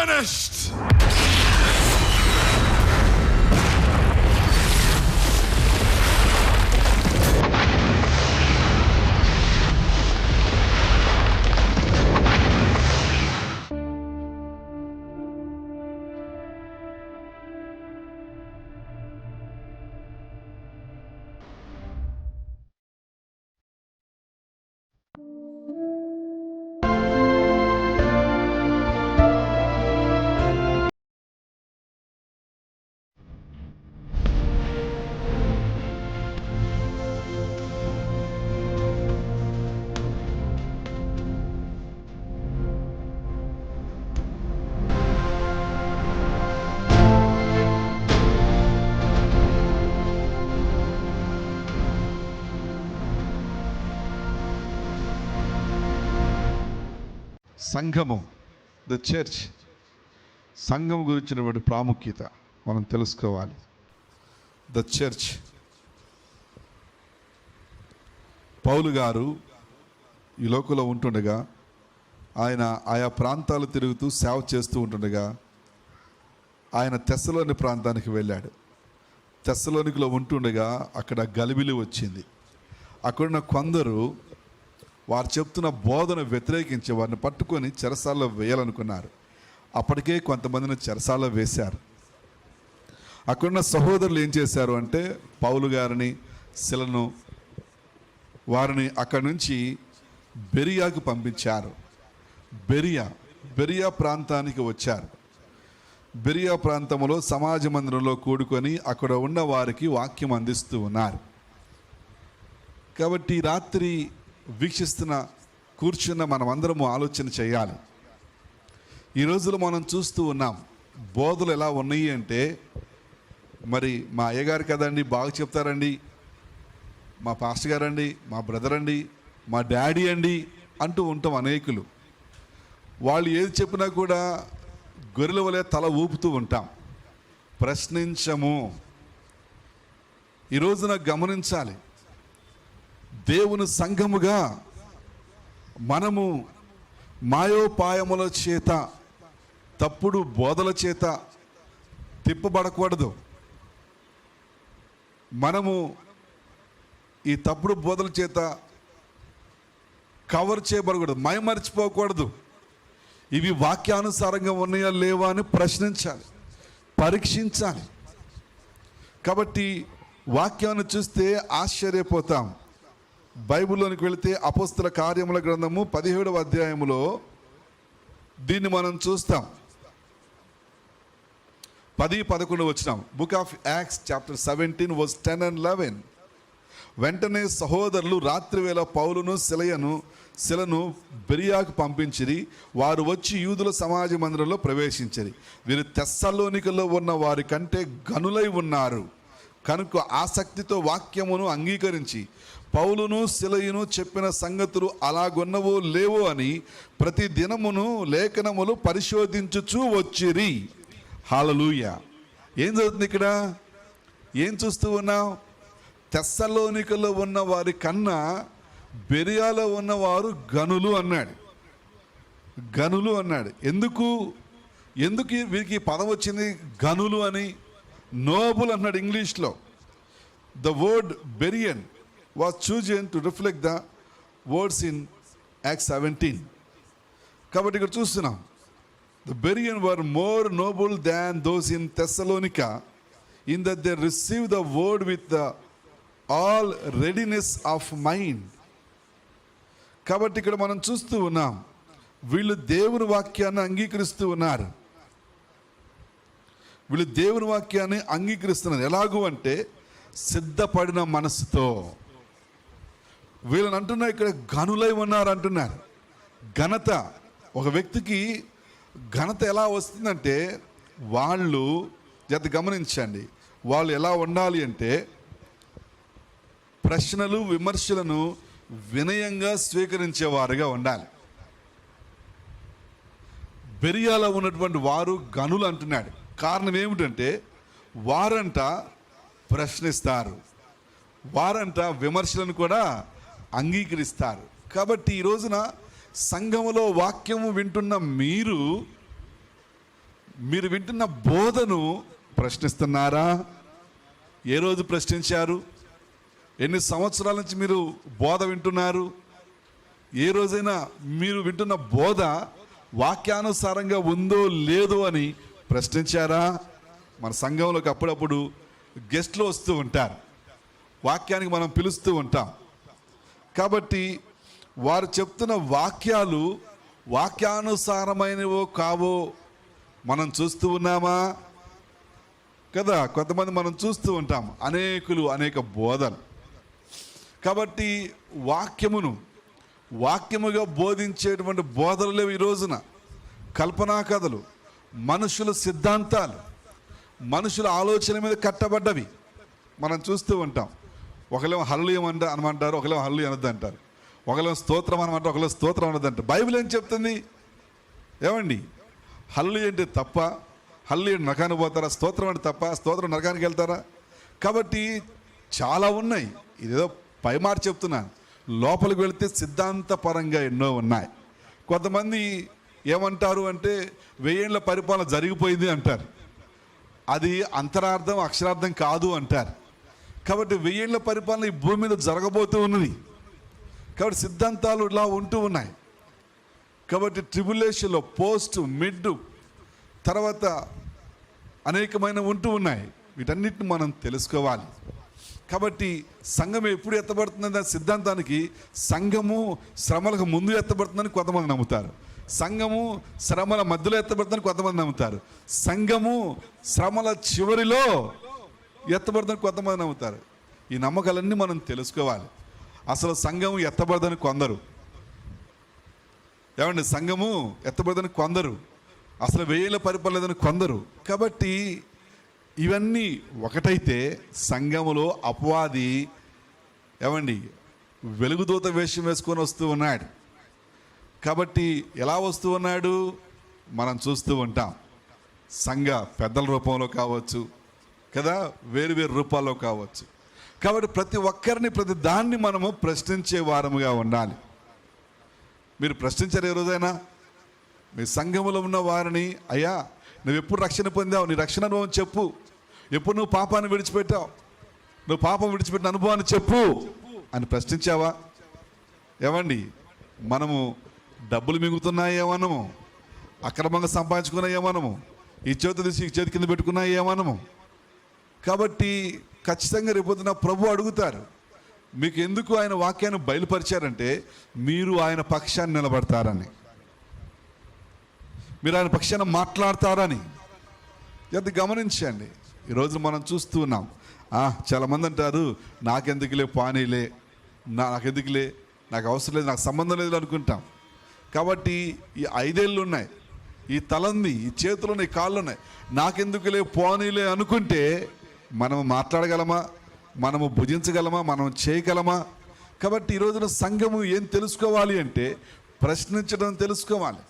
finished. సంఘము, the church, సంఘం గురించినటువంటి ప్రాముఖ్యత మనం తెలుసుకోవాలి. The church. పౌలు గారు ఈ లోకంలో ఉంటుండగా, ఆయన ఆయా ప్రాంతాలు తిరుగుతూ సేవ చేస్తూ ఉంటుండగా ఆయన తెస్సలోని ప్రాంతానికి వెళ్ళాడు. తెస్సలోనికలో ఉంటుండగా అక్కడ గలిబిలి వచ్చింది. అక్కడున్న కొందరు వారు చెప్తున్న బోధన వ్యతిరేకించి వారిని పట్టుకొని చెరసాల్లో వేయాలనుకున్నారు. అప్పటికే కొంతమందిని చెరసాల్లో వేశారు. అక్కడున్న సహోదరులు ఏం చేశారు అంటే, పౌలు గారిని, శిలను, వారిని అక్కడి నుంచి బెరియాకు పంపించారు. బెరియా ప్రాంతానికి వచ్చారు. బెరియా ప్రాంతంలో సమాజ మందిరంలో కూడుకొని అక్కడ ఉన్న వారికి వాక్యం అందిస్తూ ఉన్నారు. కాబట్టి రాత్రి వీక్షిస్తున్న కూర్చున్న మనమందరము ఆలోచన చేయాలి. ఈ రోజులో మనం చూస్తూ ఉన్నాం బోధలు ఎలా ఉన్నాయి అంటే, మరి మా అయ్యగారు కదండి బాగా చెప్తారండి, మా పాస్టర్ గారండి, మా బ్రదర్ అండి, మా డాడీ అండి అంటూ ఉంటాం అనేకులు. వాళ్ళు ఏది చెప్పినా కూడా గొర్రెల వలె తల ఊపుతూ ఉంటాం, ప్రశ్నించము. ఈ రోజున గమనించాలి, దేవుని సంఘముగా మనము మాయోపాయముల చేత, తప్పుడు బోధల చేత తిప్పబడకూడదు. మనము ఈ తప్పుడు బోధల చేత కవర్ చేయబడకూడదు, మైమరిచిపోకూడదు. ఇవి వాక్యానుసారంగా ఉన్నాయా లేవా అని ప్రశ్నించాలి, పరీక్షించాలి. కాబట్టి వాక్యాన్ని చూస్తే ఆశ్చర్యపోతాం. బైబిల్లోనికి వెళితే అపోస్తల కార్యముల గ్రంథము 17వ అధ్యాయములో దీన్ని మనం చూస్తాం. 10-11 వచనం. Book of Acts chapter 17 verse 10 and 11. వెంటనే సహోదరులు రాత్రివేళ పౌలును శిలను బెరియాకు పంపించిరి. వారు వచ్చి యూదుల సమాజ మందిరంలో ప్రవేశించిరి. వీరు తెస్సలోనికలో ఉన్న వారి కంటే గనులై ఉన్నారు కనుక ఆసక్తితో వాక్యమును అంగీకరించి పౌలును శిలయును చెప్పిన సంగతులు అలాగున్నవో లేవో అని ప్రతి దినమును లేఖనములు పరిశోధించుచూ వచ్చిరి. హల్లెలూయా. ఏం జరుగుతుంది ఇక్కడ? ఏం చూస్తూ ఉన్నాం? తెస్సలోనికలో ఉన్న వారి కన్నా బెరియాలో ఉన్నవారు గనులు అన్నాడు. గనులు అన్నాడు. ఎందుకు వీరికి పదం వచ్చింది గనులు అని? నోబుల్ అన్నాడు ఇంగ్లీష్లో. The word Berean was chosen to reflect the words in Acts 17. కాబట్టి ఇక్కడ చూస్తున్నాం, the Berean were more noble than those in Thessalonica in that they received the word with the all readiness of mind. కాబట్టి ఇక్కడ మనం చూస్తూ ఉన్నాం, వీళ్ళు దేవుని వాక్యాన్ని అంగీకరిస్తూ ఉన్నారు. వీళ్ళు దేవుని వాక్యాన్ని అంగీకరిస్తున్నారు. ఎలాగూ అంటే సిద్ధపడిన మనసుతో. వీళ్ళని అంటున్నారు ఇక్కడ గనులై ఉన్నారు అంటున్నారు. ఘనత, ఒక వ్యక్తికి ఘనత ఎలా వస్తుందంటే, వాళ్ళు గమనించండి, వాళ్ళు ఎలా ఉండాలి అంటే ప్రశ్నలు విమర్శలను వినయంగా స్వీకరించేవారుగా ఉండాలి. బెరియాలో ఉన్నటువంటి వారు గనులు అంటున్నాడు. కారణం ఏమిటంటే, వారంట ప్రశ్నిస్తారు, వారంట విమర్శలను కూడా అంగీకరిస్తారు. కాబట్టి ఈ రోజున సంఘములో వాక్యము వింటున్న మీరు మీరు వింటున్న బోధను ప్రశ్నిస్తున్నారా? ఏ రోజు ప్రశ్నించారు? ఎన్ని సంవత్సరాల నుంచి మీరు బోధ వింటున్నారు? ఏ రోజైనా మీరు వింటున్న బోధ వాక్యానుసారంగా ఉందో లేదో అని ప్రశ్నించారా? మన సంఘంలోకి అప్పుడప్పుడు గెస్ట్లు వస్తూ ఉంటారు, వాక్యానికి మనం పిలుస్తూ ఉంటాం. కాబట్టి వారు చెప్తున్న వాక్యాలు వాక్యానుసారమైనవో కావో మనం చూస్తూ ఉన్నామా? కదా, కొంతమంది మనం చూస్తూ ఉంటాం, అనేక బోధలు. కాబట్టి వాక్యముగా బోధించేటువంటి బోధలు లేవు ఈ రోజున. కల్పనా కథలు, మనుషుల సిద్ధాంతాలు, మనుషుల ఆలోచన మీద కట్టబడ్డవి మనం చూస్తూ ఉంటాం. ఒకళ్ళేమో హల్లెలూయా అనమంటారు, ఒకళ్ళేమో హల్లెలూయా అనొద్దు అంటారు, ఒకళ్ళేమో స్తోత్రం అనమంటారు, ఒకళ్ళేమో స్తోత్రం అనొద్దంటారు. బైబిల్ ఏం చెప్తుంది? ఏమండి, హల్లెలూయా అంటే తప్ప? హల్లెలూయా నరకానికి పోతారా? స్తోత్రం అంటే తప్ప? స్తోత్రం నరకానికి వెళ్తారా? కాబట్టి చాలా ఉన్నాయి. ఇదేదో పైమాట చెప్తున్నాను, లోపలికి వెళితే సిద్ధాంతపరంగా ఎన్నో ఉన్నాయి. కొంతమంది ఏమంటారు అంటే 1000 ఏళ్ల పరిపాలన జరిగిపోయింది అంటారు. అది అంతరార్థం అక్షరార్థం కాదు అంటారు. కాబట్టి 1000 ఏళ్ల పరిపాలన ఈ భూమి మీద జరగబోతూ ఉన్నది. కాబట్టి సిద్ధాంతాలు ఇలా ఉంటూ ఉన్నాయి. కాబట్టి ట్రిబులేషన్లో పోస్ట్, మిడ్, తర్వాత అనేకమైన ఉంటూ ఉన్నాయి. వీటన్నిటిని మనం తెలుసుకోవాలి. కాబట్టి సంఘం ఎప్పుడు ఎత్తబడుతుందనే సిద్ధాంతానికి సంఘము శ్రమలకు ముందు ఎత్తబడుతుందని కొంతమంది నమ్ముతారు, సంఘము శ్రమల మధ్యలో ఎత్తబడుతుందని కొంతమంది నమ్ముతారు, సంఘము శ్రమల చివరిలో ఎత్తబడుతుందని కొంతమంది నమ్ముతారు. ఈ నమ్మకాలన్నీ మనం తెలుసుకోవాలి. అసలు సంఘము ఎత్తబడదని కొందరు, ఏమండి, సంఘము ఎత్తబడదని కొందరు, అసలు 1000 ఏళ్ల పరిపాలన లేదని కొందరు. కాబట్టి ఇవన్నీ ఒకటైతే సంఘములో అపవాది ఏమండి వెలుగుదూత వేషం వేసుకొని వస్తూ ఉన్నాడు. కాబట్టి ఎలా వస్తూ ఉన్నాడు మనం చూస్తూ ఉంటాం. సంఘ పెద్దల రూపంలో కావచ్చు కదా, వేరు రూపాల్లో కావచ్చు. కాబట్టి ప్రతి ఒక్కరిని, ప్రతి దాన్ని మనము ప్రశ్నించే వారముగా ఉండాలి. మీరు ప్రశ్నించారు ఏ రోజైనా? మీ సంఘములో ఉన్న వారిని, అయ్యా నువ్వు ఎప్పుడు రక్షణ పొందావు, నీ రక్షణ అనుభవం చెప్పు, ఎప్పుడు నువ్వు పాపాన్ని విడిచిపెట్టావు, నువ్వు పాపం విడిచిపెట్టిన అనుభవాన్ని చెప్పు అని ప్రశ్నించావా? ఏమండి, మనము డబ్బులు మిగులుతున్నా ఏమనము, అక్రమంగా సంపాదించుకున్నా ఏమనము, ఈ చేతి తీసి ఈ చేతి కింద పెట్టుకున్నా ఏమనము. కాబట్టి ఖచ్చితంగా రేపొద్దున ప్రభు అడుగుతారు, మీకు ఎందుకు ఆయన వాక్యాన్ని బయలుపరిచారంటే మీరు ఆయన పక్షాన్ని నిలబడతారని, మీరు ఆయన పక్షాన్ని మాట్లాడతారని. ఎంత గమనించండి. ఈరోజు మనం చూస్తూ ఉన్నాం, చాలామంది అంటారు నాకెందుకులే, పానీలే, నాకెందుకులే, నాకు అవసరం లేదు, నాకు సంబంధం లేదు అనుకుంటాం. కాబట్టి ఈ 5 ఏళ్ళు ఉన్నాయి, ఈ తలంది, ఈ చేతులు ఉన్నాయి, కాళ్ళు ఉన్నాయి, నాకెందుకులే పోనీలే అనుకుంటే మనము మాట్లాడగలమా, మనము భుజించగలమా, మనం చేయగలమా? కాబట్టి ఈరోజున సంఘము ఏం తెలుసుకోవాలి అంటే ప్రశ్నించడం తెలుసుకోవాలి,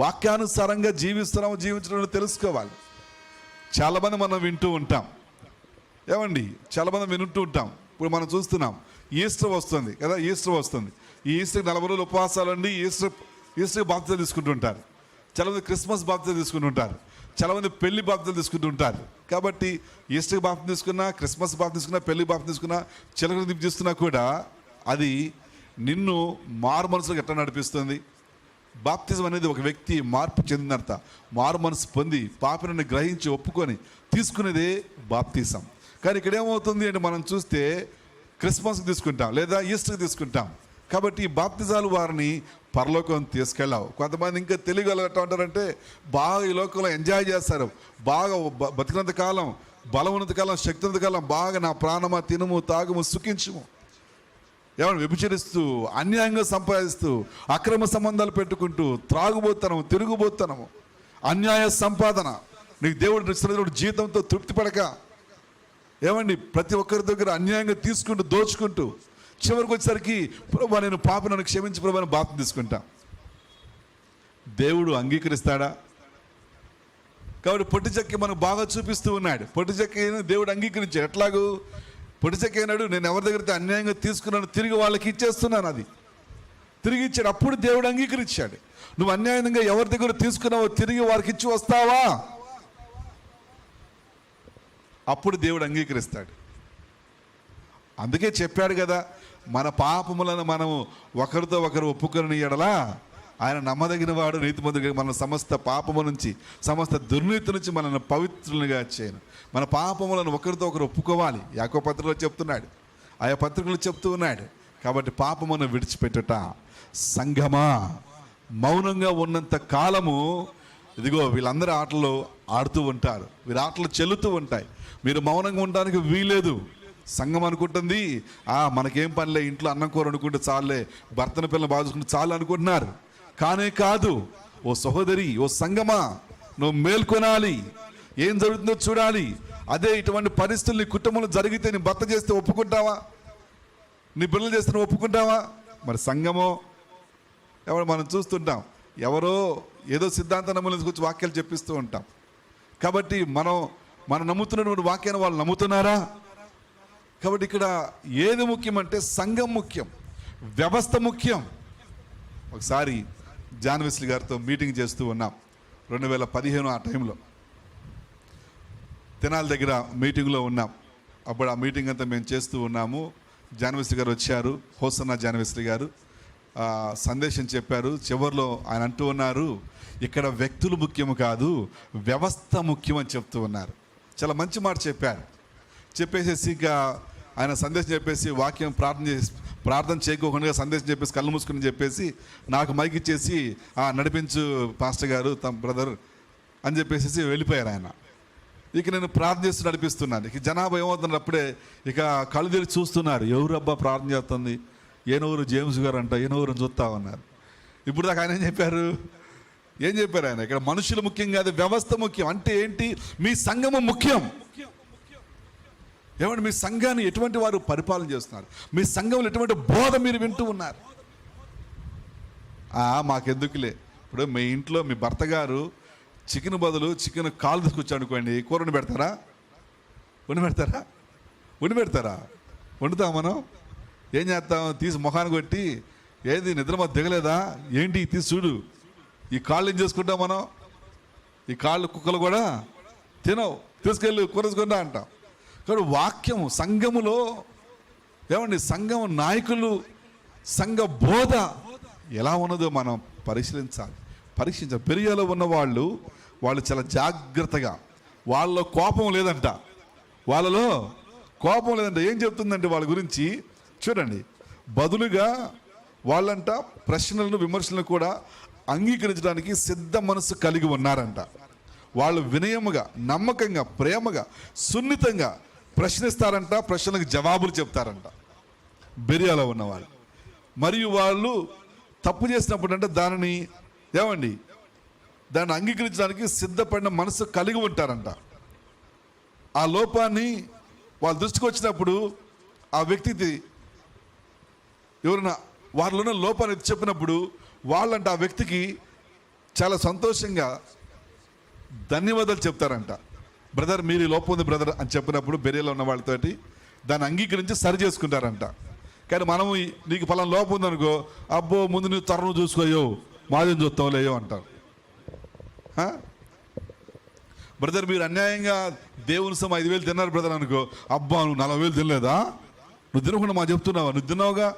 వాక్యానుసారంగా జీవించడం తెలుసుకోవాలి. చాలామంది మనం వింటూ ఉంటాం, ఏమండి, చాలామంది వింటూ ఉంటాం. ఇప్పుడు మనం చూస్తున్నాం, ఈస్టర్ వస్తుంది కదా, ఈస్టర్ వస్తుంది. ఈ ఈస్టర్ 40 రోజులు ఉపవాసాలండి. ఈస్టర్ బాప్తిజం తీసుకుంటుంటారు, చాలామంది క్రిస్మస్ బాప్తిజం తీసుకుంటుంటారు, చాలామంది పెళ్లి బాప్తిజం తీసుకుంటుంటారు. కాబట్టి ఈస్టర్ బాప్తిజం తీసుకున్నా, క్రిస్మస్ బాప్తిజం తీసుకున్నా, పెళ్లి బాప్తిజం తీసుకున్నా, చిలకడ దింపు చేస్తున్నా కూడా అది నిన్ను మారు మనసులకు ఎట్లా నడిపిస్తుంది? బాప్తిజం అనేది ఒక వ్యక్తి మార్పు చెందినంత, మారు మనసు పొంది పాపిని గ్రహించి ఒప్పుకొని తీసుకునేదే బాప్తిజం. కానీ ఇక్కడ ఏమవుతుంది అంటే మనం చూస్తే క్రిస్మస్కి తీసుకుంటాం లేదా ఈస్టర్కి తీసుకుంటాం. కాబట్టి ఈ బాప్తిజాలు వారిని పరలోకం తీసుకెళ్ళావు. కొంతమంది ఇంకా తెలియగల ఎట్లా ఉంటారంటే బాగా ఈ లోకంలో ఎంజాయ్ చేస్తారు, బాగా బతికినంత కాలం, బలం ఉన్నంత కాలం, శక్తి ఉన్నంత కాలం బాగా నా ప్రాణమా తినుము తాగుము సుఖించుము, ఏమన్నా వ్యభిచరిస్తూ అన్యాయంగా సంపాదిస్తూ అక్రమ సంబంధాలు పెట్టుకుంటూ త్రాగుబోతనము, తిరుగుబోతనము, అన్యాయ సంపాదన, నీకు దేవుడు జీతంతో తృప్తి పడక, ఏమండి ప్రతి ఒక్కరి దగ్గర అన్యాయంగా తీసుకుంటూ దోచుకుంటూ చివరికి వచ్చేసరికి ప్రభు నేను పాప నన్ను క్షమించి ప్రభు అని బాప్తిజం తీసుకుంటా. దేవుడు అంగీకరిస్తాడా? కాబట్టి పొట్టి చెక్కి మనకు బాగా చూపిస్తూ ఉన్నాడు. పొట్టి చెక్కి దేవుడు అంగీకరించాడు. ఎట్లాగూ పొట్టి చెక్కి అయినాడు, నేను ఎవరి దగ్గర అన్యాయంగా తీసుకున్నాను తిరిగి వాళ్ళకి ఇచ్చేస్తున్నాను. అది తిరిగి ఇచ్చాడు. అప్పుడు దేవుడు అంగీకరించాడు. నువ్వు అన్యాయంగా ఎవరి దగ్గర తీసుకున్నావో తిరిగి వారికి ఇచ్చి వస్తావా, అప్పుడు దేవుడు అంగీకరిస్తాడు. అందుకే చెప్పాడు కదా, మన పాపములను మనము ఒకరితో ఒకరు ఒప్పుకొని ఎడలా ఆయన నమ్మదగిన వాడు, నీతిమంతుడు, మన సమస్త పాపము నుంచి, సమస్త దుర్నీతి నుంచి మనల్ని పవిత్రులుగా చేయను. మన పాపములను ఒకరితో ఒకరు ఒప్పుకోవాలి. యాకోబు పత్రికలో చెప్తున్నాడు, ఆయా పత్రికలు చెప్తూ ఉన్నాడు. కాబట్టి పాపమును విడిచిపెట్టుట. సంఘమా, మౌనంగా ఉన్నంత కాలము ఇదిగో వీళ్ళందరూ ఆటలు ఆడుతూ ఉంటారు, వీరి ఆటలు చెల్లుతూ ఉంటాయి. మీరు మౌనంగా ఉండడానికి వీలేదు. సంఘం అనుకుంటుంది మనకేం పనిలే, ఇంట్లో అన్నం కూర అనుకుంటే చాలే, భర్తను పిల్లలు బాగా చూసుకుంటే చాలు అనుకుంటున్నారు. కానే కాదు. ఓ సహోదరి, ఓ సంఘమా, నువ్వు మేల్కొనాలి. ఏం జరుగుతుందో చూడాలి. అదే ఇటువంటి పరిస్థితులు నీ కుటుంబంలో జరిగితే నీ భర్త చేస్తే ఒప్పుకుంటావా? నీ పిల్లలు చేస్తే నువ్వు ఒప్పుకుంటావా? మరి సంఘమో ఎవరు మనం చూస్తుంటాం, ఎవరో ఏదో సిద్ధాంత నమ్మూల గురించి వాక్యాలు చెప్పిస్తూ ఉంటాం. కాబట్టి మనం నమ్ముతున్నటువంటి వాక్యాన్ని వాళ్ళు నమ్ముతున్నారా? కాబట్టి ఇక్కడ ఏది ముఖ్యమంటే సంఘం ముఖ్యం, వ్యవస్థ ముఖ్యం. ఒకసారి జాన్ వెస్లీ గారితో మీటింగ్ చేస్తూ ఉన్నాం 2015 ఆ టైంలో. తెనాలి దగ్గర మీటింగ్లో ఉన్నాం. అప్పుడు ఆ మీటింగ్ అంతా మేము చేస్తూ ఉన్నాము. జాన్ వెస్లీ గారు వచ్చారు, హోసన్నా జాన్ వెస్లీ గారు సందేశం చెప్పారు. చివరిలో ఆయన అంటూ ఉన్నారు, ఇక్కడ వ్యక్తులు ముఖ్యము కాదు, వ్యవస్థ ముఖ్యం అని చెప్తూ ఉన్నారు. చాలా మంచి మాట చెప్పారు. చెప్పేసేసి ఇక ఆయన సందేశం చెప్పేసి వాక్యం ప్రార్థన చేయకోకుండా సందేశం చెప్పేసి కళ్ళు మూసుకుని చెప్పేసి నాకు మైక్ ఇచ్చేసి నడిపించు పాస్టర్ గారు, తమ బ్రదర్ అని చెప్పేసి వెళ్ళిపోయారు ఆయన. ఇక నేను ప్రార్థన చేస్తూ నడిపిస్తున్నాను. ఇక జనాభా ఏమవుతున్నారు, అప్పుడే ఇక కళ్ళు తెరిచి చూస్తున్నారు, ఎవరు అబ్బా ప్రార్థన చేస్తుంది, ఏనూరు జేమ్స్ గారు అంట, ఏనూరు చూస్తా ఉన్నారు. ఇప్పుడు దాకా ఆయన ఏం చెప్పారు ఆయన, ఇక్కడ మనుషులు ముఖ్యం కాదు, వ్యవస్థ ముఖ్యం. అంటే ఏంటి? మీ సంఘము ముఖ్యం. ఏమంటే మీ సంఘాన్ని ఎటువంటి వారు పరిపాలన చేస్తున్నారు, మీ సంఘంలో ఎటువంటి బోధ మీరు వింటూ ఉన్నారు. మాకెందుకులే, ఇప్పుడు మీ ఇంట్లో మీ భర్త గారు చికెన్ బదులు చికెన్ కాలు తీసుకొచ్చాడు అనుకోండి, కూర వండి పెడతారా? వండుతాం. మనం ఏం చేస్తాం? తీసి ముఖాన్ని కొట్టి, ఏది నిద్ర మాకు దిగలేదా ఏంటి, తీసి చూడు, ఈ కాళ్ళు ఏం చేసుకుంటాం మనం, ఈ కాళ్ళు కుక్కలు కూడా తినవు, తీసుకెళ్ళి కూరసుకుంటా అంటాం. కాబట్టి వాక్యం సంఘములో ఏమండి, సంఘం నాయకులు, సంఘ బోధ ఎలా ఉన్నదో మనం పరీక్షించాలి. పెరియాలో ఉన్న వాళ్ళు చాలా జాగ్రత్తగా, వాళ్ళలో కోపం లేదంట. ఏం చెప్తుందంటే వాళ్ళ గురించి చూడండి, బదులుగా వాళ్ళంట ప్రశ్నలను విమర్శలను కూడా అంగీకరించడానికి సిద్ధ మనసు కలిగి ఉన్నారంట. వాళ్ళు వినయముగా, నమ్మకంగా, ప్రేమగా, సున్నితంగా ప్రశ్నిస్తారంట, ప్రశ్నలకు జవాబులు చెప్తారంట బెరియాలో ఉన్నవాళ్ళు. మరియు వాళ్ళు తప్పు చేసినప్పుడు అంటే దానిని అంగీకరించడానికి సిద్ధపడిన మనసు కలిగి ఉంటారంట. ఆ లోపాన్ని వాళ్ళ దృష్టికి వచ్చినప్పుడు ఆ వ్యక్తికి ఎవరైనా వాళ్ళలో ఉన్న లోపాన్ని చెప్పినప్పుడు వాళ్ళంటే ఆ వ్యక్తికి చాలా సంతోషంగా ధన్యవాదాలు చెప్తారంట. బ్రదర్ మీరు ఈ లోపం ఉంది బ్రదర్ అని చెప్పినప్పుడు బెరియలో ఉన్న వాళ్ళతోటి దాన్ని అంగీకరించి సరి చేసుకుంటారంట. కానీ మనము నీకు పలానా లోపం ఉందనుకో, అబ్బో ముందు నువ్వు తరను చూసుకోయో, మాదేం చూస్తావులేయో అంటారు. బ్రదర్ మీరు అన్యాయంగా దేవుని సొమ్ము 5,000 తిన్నారు బ్రదర్ అనుకో, అబ్బా నువ్వు 40,000 తినలేదా, నువ్వు తినకుండా మా చెప్తున్నావా, నువ్వు తిన్నావుగా.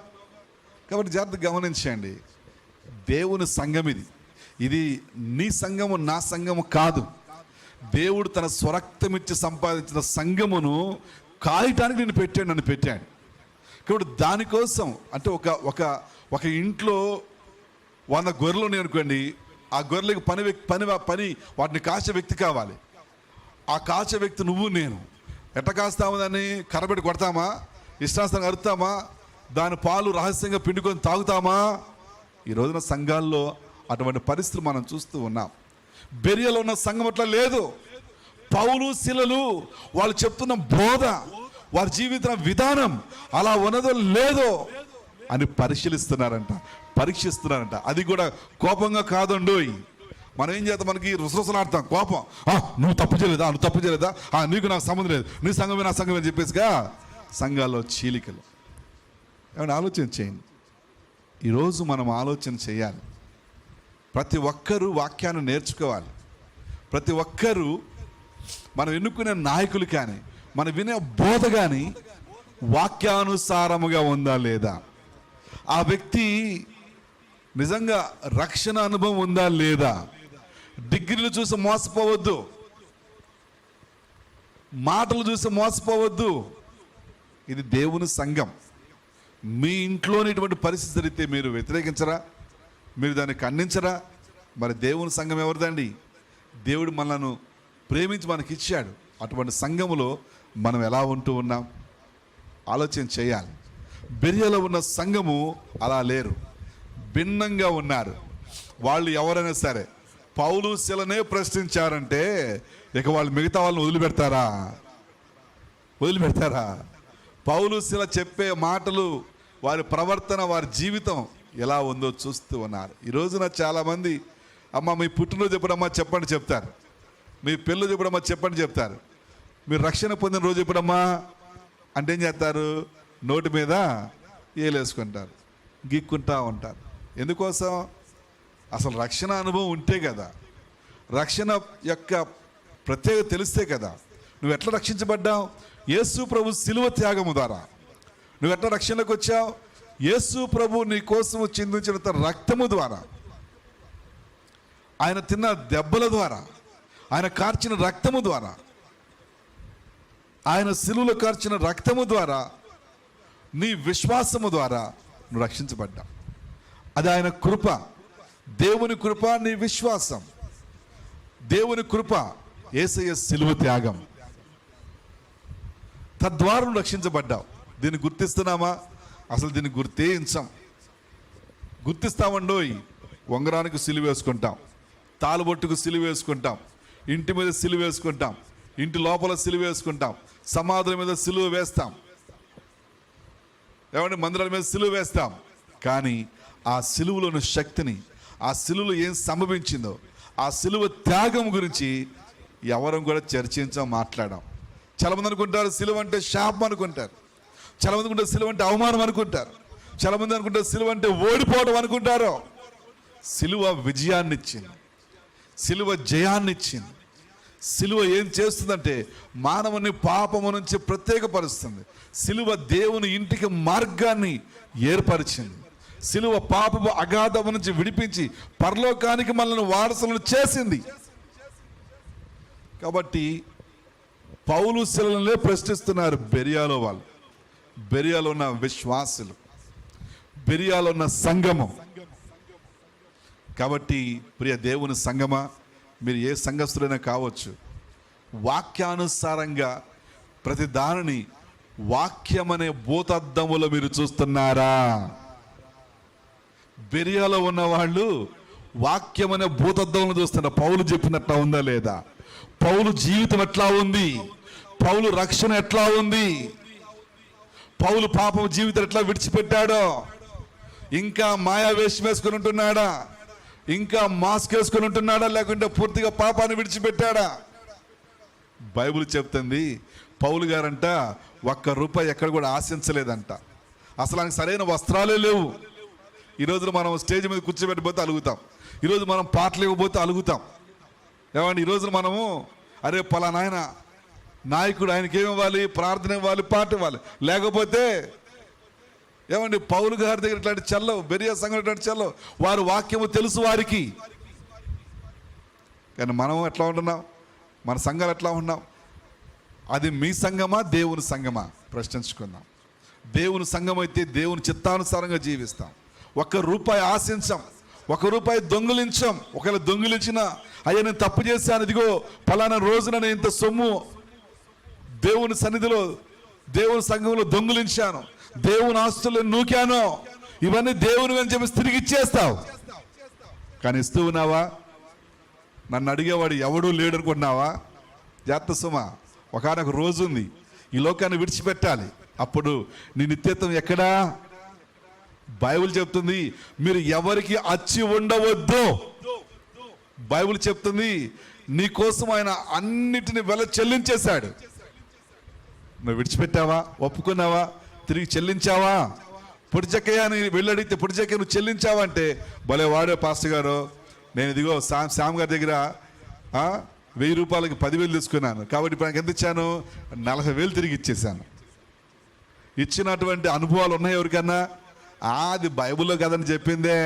కాబట్టి జాగ్రత్తగా గమనించండి, దేవుని సంఘం ఇది నీ సంఘము నా సంఘము కాదు. దేవుడు తన స్వరక్తమిచ్చి సంపాదించిన సంఘమును కాయటానికి నన్ను పెట్టాడు. కాబట్టి దానికోసం అంటే ఒక ఇంట్లో 100 గొర్రెలు ఉన్నాయి అనుకోండి, ఆ గొర్రెలకు పని వాటిని కాసే వ్యక్తి కావాలి. ఆ కాసే వ్యక్తి నువ్వు నేను. ఎట్ట కాస్తాము దాన్ని? కర్రబెట్టి కొడతామా, ఇష్టానుసారంగా అరుతామా, దాని పాలు రహస్యంగా పిండుకొని తాగుతామా? ఈ రోజున సంఘాల్లో అటువంటి పరిస్థితులు మనం చూస్తూ ఉన్నాం. బెరియలో ఉన్న సంఘం అట్లా లేదు. పౌలు శీలలు వాళ్ళు చెప్తున్న బోధ, వారి జీవిత విధానం అలా ఉన్నదో లేదో అని పరీక్షిస్తున్నారంట. అది కూడా కోపంగా కాదండోయ్. మనం ఏం చేద్దాం, మనకి రుసరుసలాడతాం కోపం. నువ్వు తప్పు చేయలేదా, నీకు నాకు సంబంధం లేదు, నీ సంఘమే నా సంఘమే అని చెప్పేసిగా సంఘాల్లో చీలికలు. ఏమైనా ఆలోచన చేయండి. ఈరోజు మనం ఆలోచన చేయాలి. ప్రతి ఒక్కరూ వాక్యాన్ని నేర్చుకోవాలి. ప్రతి ఒక్కరూ మనం ఎన్నుకునే నాయకులు కానీ మనం వినే బోధ కానీ వాక్యానుసారముగా ఉందా లేదా, ఆ వ్యక్తి నిజంగా రక్షణ అనుభవం ఉందా లేదా. డిగ్రీలు చూసి మోసపోవద్దు, మాటలు చూసి మోసపోవద్దు. ఇది దేవుని సంఘం. మీ ఇంట్లోని ఇటువంటి పరిస్థితి జరిగితే మీరు వ్యతిరేకించరా, మీరు దాన్ని ఖండించరా? మరి దేవుని సంఘం ఎవరిదండి? దేవుడు మనలను ప్రేమించి మనకి ఇచ్చాడు. అటువంటి సంఘములో మనం ఎలా ఉంటూ ఉన్నాం ఆలోచన చేయాలి. బెరియలో ఉన్న సంఘము అలా లేరు, భిన్నంగా ఉన్నారు. వాళ్ళు ఎవరైనా సరే పౌలు శిలనే ప్రశ్నించారంటే ఇక వాళ్ళు మిగతా వాళ్ళని వదిలిపెడతారా? పౌలు శిల చెప్పే మాటలు, వారి ప్రవర్తన, వారి జీవితం ఎలా ఉందో చూస్తూ ఉన్నారు. ఈ రోజున చాలామంది అమ్మ మీ పుట్టినరోజు ఎప్పుడమ్మా చెప్పండి చెప్తారు, మీ పెళ్ళి ఎప్పుడమ్మా చెప్పండి చెప్తారు, మీరు రక్షణ పొందిన రోజు ఎప్పుడమ్మా అంటే ఏం చేస్తారు? నోటి మీద ఏలేసుకుంటారు, గిక్కుంటా ఉంటారు. ఎందుకోసం? అసలు రక్షణ అనుభవం ఉంటే కదా, రక్షణ యొక్క ప్రత్యేకత తెలిస్తే కదా. నువ్వు ఎట్లా రక్షించబడ్డావు? యేసు ప్రభు శిలువ త్యాగము ద్వారా. నువ్వు ఎట్లా రక్షణలోకి వచ్చావు? యేసు ప్రభు నీ కోసము చిందించిన తన రక్తము ద్వారా, ఆయన తిన్న దెబ్బల ద్వారా, ఆయన కార్చిన రక్తము ద్వారా, ఆయన శిలువలో కార్చిన రక్తము ద్వారా, నీ విశ్వాసము ద్వారా నువ్వు రక్షించబడ్డావు. అది ఆయన కృప, దేవుని కృప, నీ విశ్వాసం, దేవుని కృప, యేసయ్య శిలువ త్యాగం. తద్వారా నువ్వు రక్షించబడ్డావు. దీన్ని గుర్తిస్తున్నామా? అసలు దీన్ని గుర్తిస్తామండోయ్. ఉంగరానికి సిలువ వేసుకుంటాం, తాలుబొట్టుకు సిలువ వేసుకుంటాం, ఇంటి మీద సిలువ వేసుకుంటాం, ఇంటి లోపల సిలువ వేసుకుంటాం, సమాధుల మీద సిలువ వేస్తాం, ఏమంటే మందిరాల మీద సిలువ వేస్తాం. కానీ ఆ సిలువలోని శక్తిని, ఆ సిలువలో ఏం సంభవించిందో, ఆ సిలువ త్యాగం గురించి ఎవరం కూడా మాట్లాడాం. చాలామంది అనుకుంటారు సిలువ అంటే శాపం అనుకుంటారు, చాలామంది అనుకుంటారు సిలువ అంటే అవమానం అనుకుంటారు, చాలామంది అనుకుంటారు సిలువ అంటే ఓడిపోవడం అనుకుంటారు. సిలువ విజయాన్ని ఇచ్చింది, సిలువ జయాన్ని ఇచ్చింది. సిలువ ఏం చేస్తుందంటే మానవుని పాపము నుంచి ప్రత్యేకపరుస్తుంది. సిలువ దేవుని ఇంటికి మార్గాన్ని ఏర్పరిచింది. సిలువ పాపపు అగాధము నుంచి విడిపించి పరలోకానికి మనల్ని వారసులను చేసింది. కాబట్టి పౌలు శిలనే ప్రశ్నిస్తున్నారు బెరియాలో వాళ్ళు, బెరియాలో ఉన్న విశ్వాసులు, బెరియాలో ఉన్న సంఘము. కాబట్టి ప్రియ దేవుని సంఘమా, మీరు ఏ సంఘస్థులైనా కావచ్చు, వాక్యానుసారంగా ప్రతి దానిని వాక్యమనే భూతద్దములో మీరు చూస్తున్నారా? బెరియాలో ఉన్న వాళ్ళు వాక్యమనే భూతద్దములను చూస్తున్నారు. పౌలు చెప్పినట్లా ఉందా లేదా? పౌలు జీవితం ఎట్లా ఉంది? పౌలు రక్షణ ఎట్లా ఉంది? పౌలు పాపం జీవితం ఎట్లా విడిచిపెట్టాడో? ఇంకా మాయా వేషం వేసుకుని ఉంటున్నాడా? ఇంకా మాస్క్ వేసుకుని ఉంటున్నాడా? లేకుంటే పూర్తిగా పాపాన్ని విడిచిపెట్టాడా? బైబిల్ చెప్తుంది పౌలు గారంట ₹1 ఎక్కడ కూడా ఆశించలేదంట. అసలు ఆయనకు సరైన వస్త్రాలే లేవు. ఈరోజు మనం స్టేజ్ మీద కూర్చోబెట్టిపోతే అలుగుతాం, ఈరోజు మనం పాటలు ఇవ్వబోతే అలుగుతాం. ఏమండి ఈరోజు మనము అరే పలానా ఆయన నాయకుడు, ఆయనకి ఏమి ఇవ్వాలి? ప్రార్థన ఇవ్వాలి, పాట ఇవ్వాలి. లేకపోతే ఏమండి పౌలు గారి దగ్గర ఇట్లాంటి చల్లవు, బెరియా సంఘం ఇట్లాంటి చల్లవు. వారు వాక్యము తెలుసు వారికి. కానీ మనం ఎట్లా ఉంటున్నాం? మన సంఘాలు ఎట్లా ఉన్నాం? అది మీ సంఘమా, దేవుని సంఘమా? ప్రశ్నించుకుందాం. దేవుని సంఘం అయితే దేవుని చిత్తానుసారంగా జీవిస్తాం. ₹1 ఆశించాం, ₹1 దొంగిలించాం. ఒకవేళ దొంగిలించినా అయ్యా నేను తప్పు చేశాను, ఇదిగో ఫలానా రోజున నేను ఇంత సొమ్ము దేవుని సన్నిధిలో, దేవుని సంఘంలో దొంగిలించాను, దేవుని ఆస్తులను నూకాను, ఇవన్నీ దేవుని అని చెప్పి తిరిగి ఇచ్చేస్తావు. కానీ ఇస్తూ ఉన్నావా? నన్ను అడిగేవాడు ఎవడూ లేడు అనుకుంటున్నావా? జాగ్రత్త సుమా, ఒకనొక రోజు ఉంది, ఈ లోకాన్ని విడిచిపెట్టాలి. అప్పుడు నీ నిత్యత్వం ఎక్కడా? బైబిల్ చెప్తుంది మీరు ఎవరికి అచ్చి ఉండవద్దు. బైబిల్ చెప్తుంది నీ కోసం ఆయన అన్నిటిని వెల చెల్లించేశాడు. నువ్వు విడిచిపెట్టావా? ఒప్పుకున్నావా? తిరిగి చెల్లించావా? పొడి చెక్కయ్య అని వెళ్ళడిగితే పొడి చెక్క నువ్వు చెల్లించావంటే భలే వాడే పాస్టర్ గారు, నేను ఇదిగో శ్యామ్ గారి దగ్గర 1000 రూపాయలకి 10,000 తీసుకున్నాను, కాబట్టి ఇప్పుడు నాకు ఎంత ఇచ్చాను, 40,000 తిరిగి ఇచ్చేసాను. ఇచ్చినటువంటి అనుభవాలు ఉన్నాయి ఎవరికన్నా? అది బైబిల్లో కదని చెప్పిందే.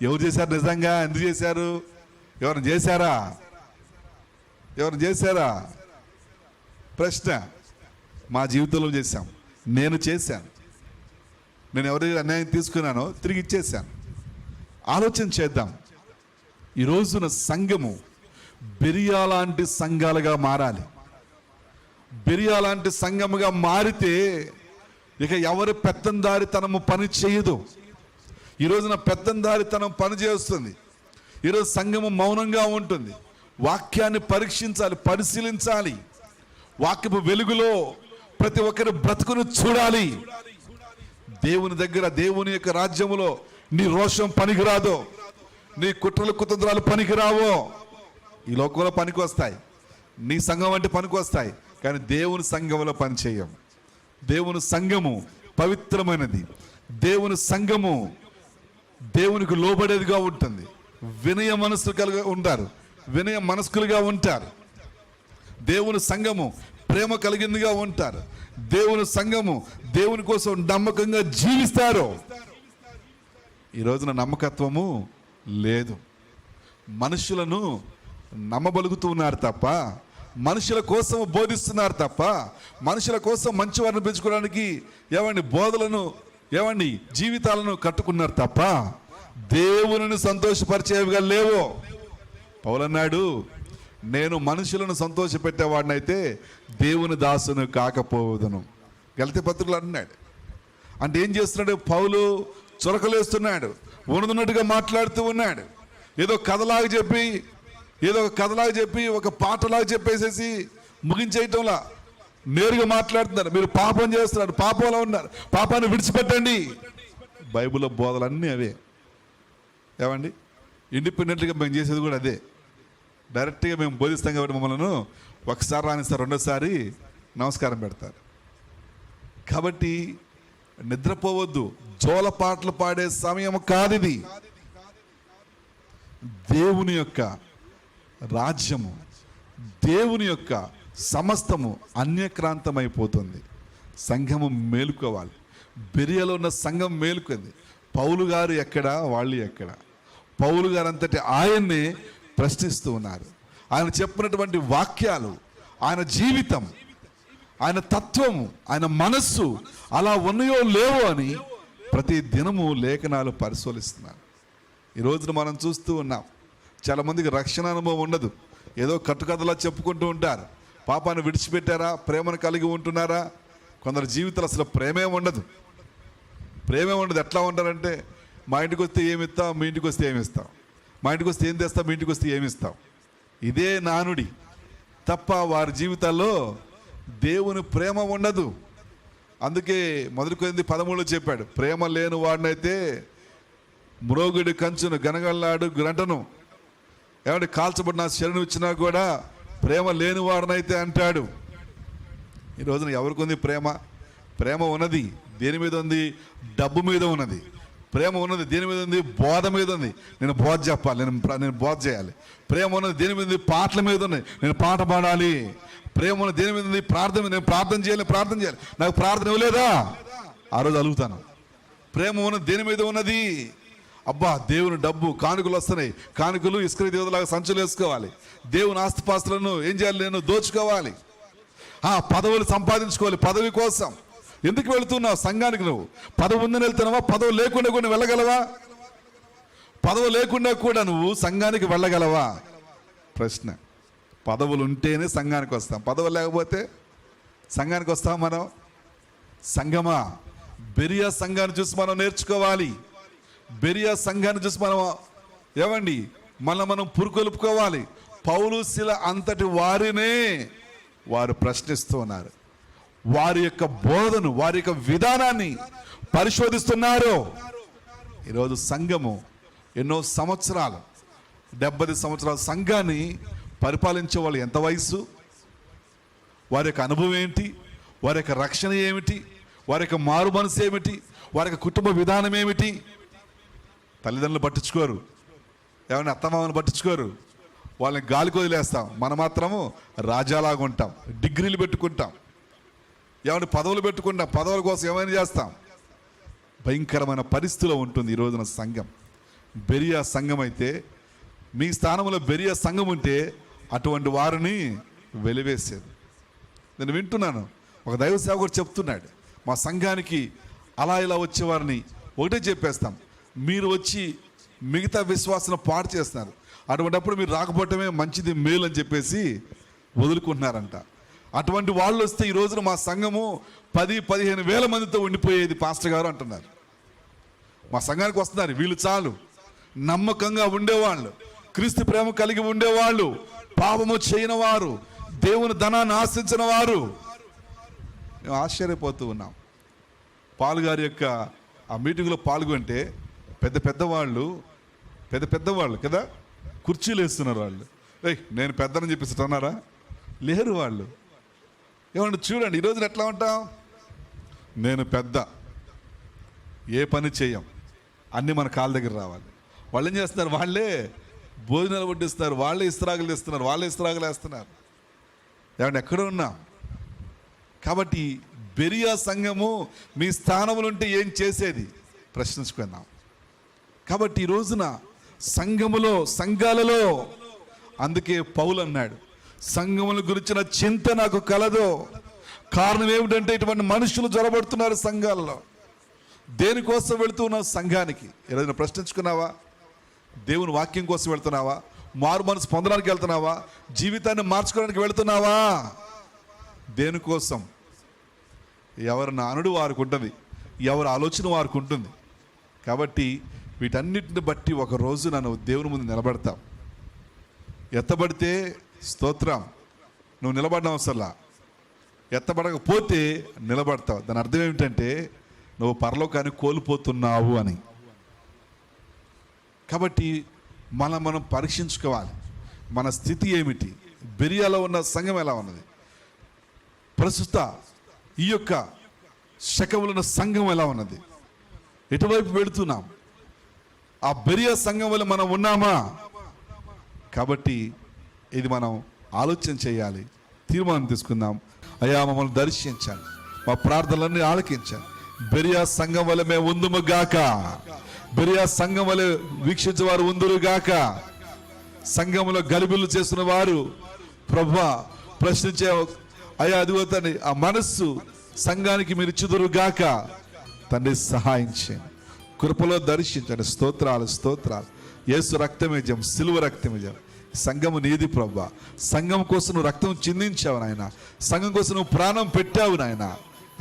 ఎవరు చేశారు నిజంగా? ఎందుకు చేశారు? ఎవరిని చేశారా? ఎవరిని చేశారా? ప్రశ్న. మా జీవితంలో చేశాం. నేను చేశాను. నేను ఎవరి అన్యాయం తీసుకున్నానో తిరిగి ఇచ్చేసాను. ఆలోచన చేద్దాం. ఈ రోజున సంఘము బెరియా లాంటి సంఘాలుగా మారాలి. బెరియా లాంటి సంఘముగా మారితే ఇక ఎవరి పెత్తందారితనము పని చేయదు. ఈ రోజున పెత్తందారితనం పని చేస్తుంది. ఈరోజు సంఘము మౌనంగా ఉంటుంది. వాక్యాన్ని పరీక్షించాలి, పరిశీలించాలి. వాక్యపు వెలుగులో ప్రతి ఒక్కరి బ్రతుకును చూడాలి. దేవుని దగ్గర, దేవుని యొక్క రాజ్యములో నీ రోషం పనికిరాదో, నీ కుట్రలు కుతంత్రాలు పనికిరావో. ఈ లోకంలో పనికి వస్తాయి, నీ సంఘం అంటే పనికి వస్తాయి, కానీ దేవుని సంఘంలో పని చేయం. దేవుని సంఘము పవిత్రమైనది. దేవుని సంఘము దేవునికి లోబడేదిగా ఉంటుంది. వినయ మనస్సు కలిగి ఉంటారు, వినయ మనస్కులుగా ఉంటారు. దేవుని సంఘము ప్రేమ కలిగిందిగా ఉంటారు. దేవుని సంఘము దేవుని కోసం నమ్మకంగా జీవిస్తారు. ఈ రోజున నమ్మకత్వము లేదు. మనుషులను నమ్మబలుగుతూ ఉన్నారు తప్ప, మనుషుల కోసం బోధిస్తున్నారు తప్ప, మనుషుల కోసం మంచివారిని పెంచుకోవడానికి బోధలను జీవితాలను కట్టుకున్నారు తప్ప దేవుని సంతోషపరిచేవిగా లేవు. పౌలన్నాడు, నేను మనుషులను సంతోషపెట్టేవాడినైతే దేవుని దాసును కాకపోవదును. గలతీ పత్రికలో అన్నాడు. అంటే ఏం చేస్తున్నాడు? పౌలు చురకలేస్తున్నాడు, ఉన్నట్టుగా మాట్లాడుతూ ఉన్నాడు. ఏదో కథలాగా చెప్పి ఒక పాటలాగా చెప్పేసేసి ముగించేయటంలా నేరుగా మాట్లాడుతున్నారు. మీరు పాపం చేస్తున్నారు, పాపంలో ఉన్నారు, పాపాన్ని విడిచిపెట్టండి. బైబిల్లో బోధలన్నీ అవే. ఇండిపెండెంట్గా మేము చేసేది కూడా అదే. డైరెక్ట్గా మేము బోధిస్తాం కాబట్టి మమ్మల్ని ఒకసారి రానిస్తారు, రెండోసారి నమస్కారం పెడతారు. కాబట్టి నిద్రపోవద్దు. జోల పాటలు పాడే సమయం కాదు ఇది. దేవుని యొక్క రాజ్యము, దేవుని యొక్క సమస్తము అన్యక్రాంతమైపోతుంది. సంఘము మేలుకోవాలి. బెరియలో ఉన్న సంఘం మేలుకుంది. పౌలు గారు ఎక్కడ, వాళ్ళు ఎక్కడ? పౌలు గారు అంతటి ఆయన్నే ప్రశ్నిస్తూ ఉన్నారు. ఆయన చెప్పినటువంటి వాక్యాలు, ఆయన జీవితం, ఆయన తత్వము, ఆయన మనస్సు అలా ఉన్నాయో లేవో అని ప్రతి దినము లేఖనాలు పరిశోధిస్తున్నారు. ఈ రోజున మనం చూస్తూ ఉన్నాం, చాలామందికి రక్షణ అనుభవం ఉండదు. ఏదో కట్టుకథలా చెప్పుకుంటూ ఉంటారు. పాపాన్ని విడిచిపెట్టారా, ప్రేమను కలిగి ఉంటున్నారా? కొందరు జీవితాలు అసలు ప్రేమే ఉండదు. ఎట్లా ఉంటారంటే, మా ఇంటికి వస్తే ఏమి ఇస్తాం, మీ ఇంటికి వస్తే ఏమి ఇస్తాం, మా ఇంటికి వస్తే ఏం తెస్తాం, మీ ఇంటికి వస్తే ఏమి ఇస్తాం. ఇదే నానుడి తప్ప వారి జీవితాల్లో దేవుని ప్రేమ ఉండదు. అందుకే 1 కొరింథీ 13 చెప్పాడు, ప్రేమ లేని వాడినైతే మ్రోగుడి కంచును గనగల్లాడు గంటను కాల్చబడిన శరణు ఇచ్చినా కూడా ప్రేమ లేని వాడినైతే అంటాడు. ఈ రోజున ఎవరికి ఉంది ప్రేమ? ప్రేమ ఉన్నది దేని మీద ఉంది? డబ్బు మీద ఉన్నది. ప్రేమ ఉన్నది దేని మీద ఉంది? బోధ మీద ఉంది. నేను బోధ చెప్పాలి, నేను బోధ చేయాలి. ప్రేమ ఉన్నది దేని మీద ఉంది? పాటల మీద ఉంది, నేను పాట పాడాలి. ప్రేమ ఉన్నది దేని మీద ఉంది? ప్రార్థన, నేను ప్రార్థన చేయాలి. నాకు ప్రార్థన ఇవ్వలేదా? ఆ రోజు అలుగుతాను. ప్రేమ ఉన్నది దేని మీద ఉన్నది? అబ్బా, దేవుని డబ్బు, కానుకలు వస్తున్నాయి, కానుకలు ఇసుక దేవతలాగా సంచులు వేసుకోవాలి. దేవుని ఆస్తిపాస్తులను ఏం చేయాలి? నేను దోచుకోవాలి. పదవులు సంపాదించుకోవాలి. పదవి కోసం ఎందుకు వెళుతున్నావు సంఘానికి? నువ్వు పదవి ఉందని వెళ్తున్నావా? పదవి లేకుండా కూడా వెళ్ళగలవా? పదవి లేకుండా కూడా నువ్వు సంఘానికి వెళ్ళగలవా? ప్రశ్న. పదవులు ఉంటేనే సంఘానికి వస్తాం, పదవులు లేకపోతే సంఘానికి వస్తాం మనం? సంఘమా, బెరియా సంఘాన్ని చూసి మనం నేర్చుకోవాలి. బెరియా సంఘాన్ని చూసి మనం మనం పురుకొలుపుకోవాలి. పౌలు శిల అంతటి వారినే వారు ప్రశ్నిస్తూ ఉన్నారు. వారి యొక్క బోధను, వారి యొక్క విధానాన్ని పరిశోధిస్తున్నారు. ఈరోజు సంఘము ఎన్నో సంవత్సరాలు, 70 సంవత్సరాల సంఘాన్ని పరిపాలించే వాళ్ళు ఎంత వయసు, వారి యొక్క అనుభవం ఏంటి, వారి యొక్క రక్షణ ఏమిటి, వారి యొక్క మారు మనసు ఏమిటి, వారికి కుటుంబ విధానం ఏమిటి? తల్లిదండ్రులు పట్టించుకోరు, ఏమైనా అత్తమామను పట్టించుకోరు, వాళ్ళని గాలికి వదిలేస్తాం. మనం మాత్రము రాజాలాగా ఉంటాం, డిగ్రీలు పెట్టుకుంటాం, ఏమైనా పదవులు పెట్టుకుంటాం, పదవుల కోసం ఏమైనా చేస్తాం. భయంకరమైన పరిస్థితిలో ఉంటుంది ఈ రోజున సంఘం. బెరియా సంఘం అయితే, మీ స్థానంలో బెరియా సంఘం ఉంటే అటువంటి వారిని వెలివేసేది. నేను వింటున్నాను, ఒక దైవ సేవకుడు చెప్తున్నాడు, మా సంఘానికి అలా ఇలా వచ్చేవారిని ఒకటే చెప్పేస్తాం, మీరు వచ్చి మిగతా విశ్వాసం పాడు చేస్తున్నారు, అటువంటిప్పుడు మీరు రాకపోవటమే మంచిది, మేలు అని చెప్పేసి వదులుకుంటున్నారంట. అటువంటి వాళ్ళు వస్తే ఈ రోజున మా సంఘము 10-15 వేల మందితో ఉండిపోయేది పాస్టర్ గారు అంటున్నారు. మా సంఘానికి వస్తున్నారు వీళ్ళు చాలు, నమ్మకంగా ఉండేవాళ్ళు, క్రీస్తు ప్రేమ కలిగి ఉండేవాళ్ళు, పాపము చేయని వారు, దేవుని ధనాన్ని ఆశించిన వారు. మేము ఆశ్చర్యపోతూ ఉన్నాం. పాలుగారి యొక్క ఆ మీటింగ్లో పాల్గొంటే పెద్ద పెద్దవాళ్ళు కదా, కుర్చీలు వేస్తున్నారు వాళ్ళు. నేను పెద్దనని చెప్పేసి అన్నారా? లేరు వాళ్ళు. ఏమంటే చూడండి, ఈరోజున ఎట్లా ఉంటాం, నేను పెద్ద, ఏ పని చేయం, అన్నీ మన కాళ్ళ దగ్గర రావాలి. వాళ్ళు ఏం చేస్తున్నారు, వాళ్ళే భోజనాలు వడ్డిస్తున్నారు, వాళ్ళే ఇస్తరాకులు ఇస్తున్నారు, వాళ్ళే ఇస్తరాకులు వేస్తున్నారు. ఏమంటే ఎక్కడ ఉన్నాం? కాబట్టి బెరియా సంఘము మీ స్థానంలో ఉంటే ఏం చేసేది ప్రశ్నించుకుందాం. కాబట్టి ఈ రోజున సంఘాలలో అందుకే పౌలు అన్నాడు, సంఘముల గురించిన చింత నాకు కలదు. కారణం ఏమిటంటే ఇటువంటి మనుషులు జ్వరబడుతున్నారు సంఘాలలో. దేనికోసం వెళుతున్నావు సంఘానికి? ఏదైనా ప్రశ్నించుకున్నావా? దేవుని వాక్యం కోసం వెళ్తున్నావా? మారు మనసు పొందడానికి వెళ్తున్నావా? జీవితాన్ని మార్చుకోవడానికి వెళుతున్నావా? దేనికోసం? ఎవరి నానుడు వారికి ఉంటుంది, ఎవరి ఆలోచన వారికి ఉంటుంది. కాబట్టి వీటన్నిటిని బట్టి ఒక రోజు నన్ను దేవుని ముందు నిలబడతాం. ఎత్తబడితే స్తోత్రం, నువ్వు నిలబడిన అవసరంలా. ఎత్తబడకపోతే నిలబడతావు. దాని అర్థం ఏమిటంటే నువ్వు పరలోకాన్ని కోల్పోతున్నావు అని. కాబట్టి మనం పరీక్షించుకోవాలి, మన స్థితి ఏమిటి, బెరియాలో ఉన్న సంఘం ఎలా ఉన్నది, ప్రస్తుత ఈ యొక్క శకంలో ఉన్న సంఘం ఎలా ఉన్నది, ఎటువైపు వెళుతున్నాం, ఆ బెరియా సంఘం వల్ల మనం ఉన్నామా? కాబట్టి ఇది మనం ఆలోచన చేయాలి, తీర్మానం తీసుకుందాం. అయ్యా మమ్మల్ని దర్శించాలి, మా ప్రార్థనలన్నీ ఆలకించాలి. బెరియా సంఘం వల్ల మేము ఉందుము గాక, బెరియా సంఘం వల్ల వీక్షించేవారు ఉందురు గాక. సంఘంలో గలిబిలు చేస్తున్న వారు ప్రభువా ప్రశ్నించే అయ్యా అదిగో తండ్రి, ఆ మనస్సు సంఘానికి మీరు ఇచ్చుదురు గాక. తండ్రి సహాయం చేయండి, కృపలో దర్శించండి. స్తోత్రాలు స్తోత్రాలు. యేసు రక్తమే జయం, సిలువ రక్తమే జయం. సంఘము నీది ప్రభువా. సంఘం కోసం నువ్వు రక్తం చిందించావు నాయన, సంఘం కోసం నువ్వు ప్రాణం పెట్టావు నాయన.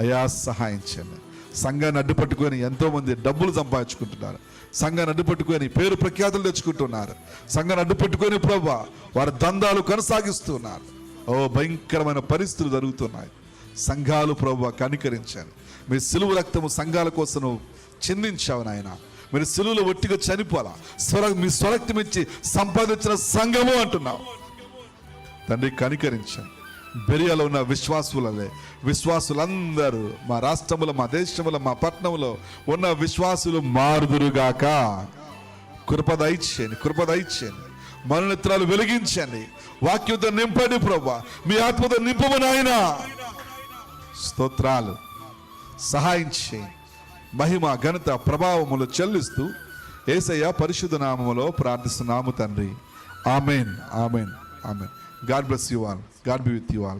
అయ్యా సహాయం చేయండి. సంఘాన్ని అడ్డుపట్టుకొని ఎంతోమంది డబ్బులు సంపాదించుకుంటున్నారు, సంఘాన్ని అడ్డుపట్టుకొని పేరు ప్రఖ్యాతులు తెచ్చుకుంటున్నారు, సంఘాన్ని అడ్డుపట్టుకొని ప్రభువా వారి దందాలు కొనసాగిస్తున్నారు. ఓ భయంకరమైన పరిస్థితులు జరుగుతున్నాయి. సంఘాలు ప్రభువా కనికరించాను. మీ సిలువ రక్తము సంఘాల కోసం నువ్వు చిందించావు నాయన. మీరు సిలువలో ఒట్టిగా చనిపోలా, మీ స్వరక్తం ఇచ్చి సంపాదించిన సంఘము అంటున్నావు తండ్రి. కనికరించాను. బెరియాలో ఉన్న విశ్వాసులందరూ మా రాష్ట్రంలో, మా దేశంలో, మా పట్టణంలో ఉన్న విశ్వాసులు మారుదురుగాక. కృపదైచ్చేయండి, మనోనేత్రాలు వెలిగించండి, వాక్యంతో నింపండి ప్రభువా, మీ ఆత్మతో నింపమని ఆయన. స్తోత్రాలు. సహాయం చేయండి. మహిమ ఘనత ప్రభావములు చెల్లిస్తూ యేసయ్య పరిశుద్ధ నామములో ప్రార్థిస్తున్నాము తండ్రి. Amen, amen, amen. God bless you all. God be with you all.